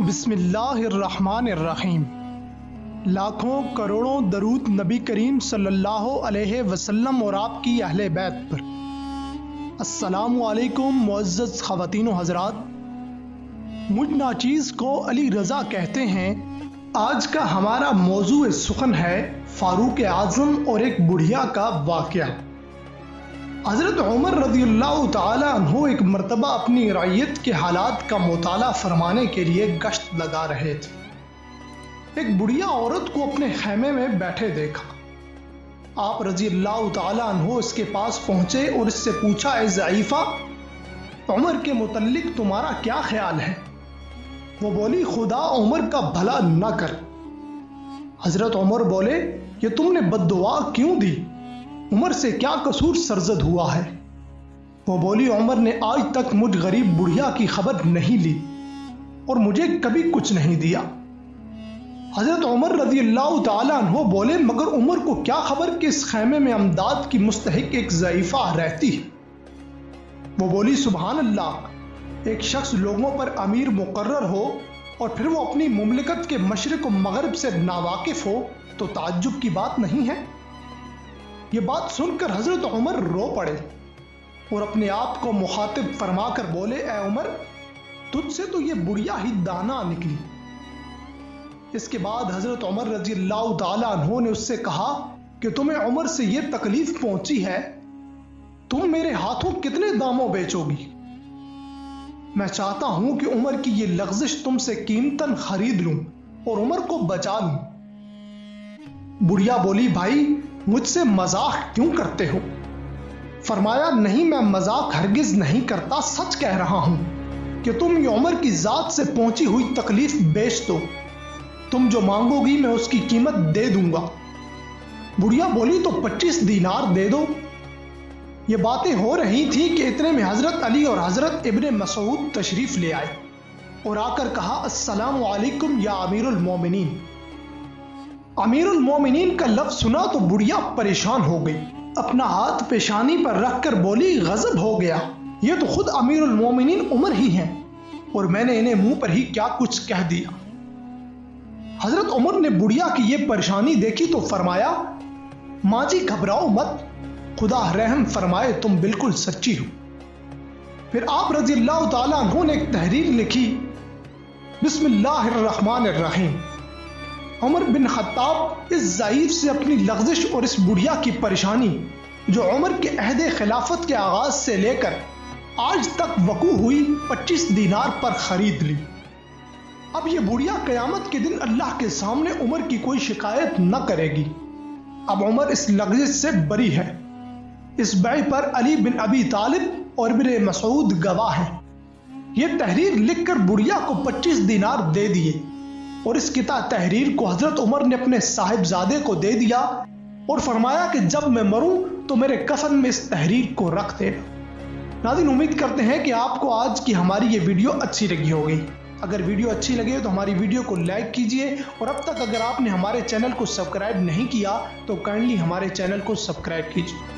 बिस्मिल्लाहिर्रहमानिर्रहीम। लाखों करोड़ों दरूद नबी करीम सल्लल्लाहु अलैहि वसल्लम और आपकी अहले बैत पर। अस्सलामु अलैकुम मुअज़्ज़ज़ ख़वातीन व हज़रात। मुझ नाचीज़ को अली रज़ा कहते हैं। आज का हमारा मौजू सुखन है फ़ारूक आज़म और एक बुढ़िया का वाक़या। हज़रत उमर रज़ियल्लाहु ताला अन्हु एक मरतबा अपनी रइयत के हालात का मुताला फरमाने के लिए गश्त लगा रहे थे। एक बुढ़िया औरत को अपने खैमे में बैठे देखा। आप रज़ियल्लाहु ताला अन्हु इसके पास पहुंचे और इससे पूछा, ए ज़ईफ़ा, उमर के मुतल्लिक तुम्हारा क्या ख्याल है? वो बोली, खुदा उमर का भला न कर। हज़रत उमर बोले, ये तुमने बद्दुआ क्यों दी? उमर से क्या कसूर सरजद हुआ है? वो बोली, उमर ने आज तक मुझ गरीब बुढ़िया की खबर नहीं ली और मुझे कभी कुछ नहीं दिया। हजरत उमर रज़ियल्लाहु ताला अन्हु बोले, मगर उमर को क्या खबर कि इस खैमे में अमदाद की मुस्तहिक एक ज़ईफ़ा रहती है? वो बोली, सुभान अल्लाह, एक शख्स लोगों पर अमीर मुकर्रर हो और फिर वो अपनी मुमलिकत के मशरिक व मगरिब से नावाकिफ हो तो ताज्जुब की बात नहीं है। ये बात सुनकर हजरत उमर रो पड़े और अपने आप को मुखातिब फरमाकर बोले, ए उमर, तुझसे तो ये बुढ़िया ही दाना निकली। इसके बाद हजरत उमर रज़ियल्लाहु ताला अन्हु ने उससे कहा कि तुम्हें उमर से ये तकलीफ पहुंची है, तुम मेरे हाथों कितने दामों बेचोगी? मैं चाहता हूं कि उमर की ये लग़्ज़िश तुमसे कीमतन खरीद लूं और उमर को बचा लूं। बुढ़िया बोली, भाई, मुझसे मजाक क्यों करते हो? फरमाया, नहीं, मैं मजाक हरगिज नहीं करता, सच कह रहा हूं कि तुम ये उमर की जात से पहुंची हुई तकलीफ बेच दो। तुम जो मांगोगी मैं उसकी कीमत दे दूंगा। बुढ़िया बोली, तो 25 दीनार दे दो। ये बातें हो रही थी कि इतने में हजरत अली और हजरत इब्ने मसूद तशरीफ ले आए और आकर कहा, अस्सलामु अलैकुम या अमीरुल मोमिनीन। अमीरुल मोमिनीन का लफ्ज सुना तो बुढ़िया परेशान हो गई। अपना हाथ पेशानी पर रखकर बोली, गजब हो गया, ये तो खुद अमीरुल मोमिनीन उमर ही हैं और मैंने इन्हें मुंह पर ही क्या कुछ कह दिया। हजरत उमर ने बुढ़िया की ये परेशानी देखी तो फरमाया, माँ जी घबराओ मत, खुदा रहम फरमाए, तुम बिल्कुल सच्ची हो। फिर आप रज़ियल्लाहु ताला अन्हु ने एक तहरीर लिखी, बिस्मिल्लाहिर्रहमानिर्रहीम। उमर बिन खत्ताब इस ज़ईफ़ से अपनी लग़्ज़िश और इस बुढ़िया की परेशानी जो उमर के अहदे खिलाफत के आगाज से लेकर आज तक वकू हुई 25 दीनार पर खरीद ली। अब ये बुढ़िया क़यामत के दिन अल्लाह के सामने उमर की कोई शिकायत न करेगी। अब उमर इस लग़्ज़िश से बरी है। इस बैय पर अली बिन अबी तालिब और इब्ने मसूद गवाह हैं। ये तहरीर लिखकर बुढ़िया को 25 दीनार दे दिए और इस किताब तहरीर को हजरत उमर ने अपने साहिबजादे को दे दिया और फरमाया कि जब मैं मरूं तो मेरे कफन में इस तहरीर को रख देना। नाज़रीन, उम्मीद करते हैं कि आपको आज की हमारी ये वीडियो अच्छी लगी होगी। अगर वीडियो अच्छी लगे तो हमारी वीडियो को लाइक कीजिए और अब तक अगर आपने हमारे चैनल को सब्सक्राइब नहीं किया तो काइंडली हमारे चैनल को सब्सक्राइब कीजिए।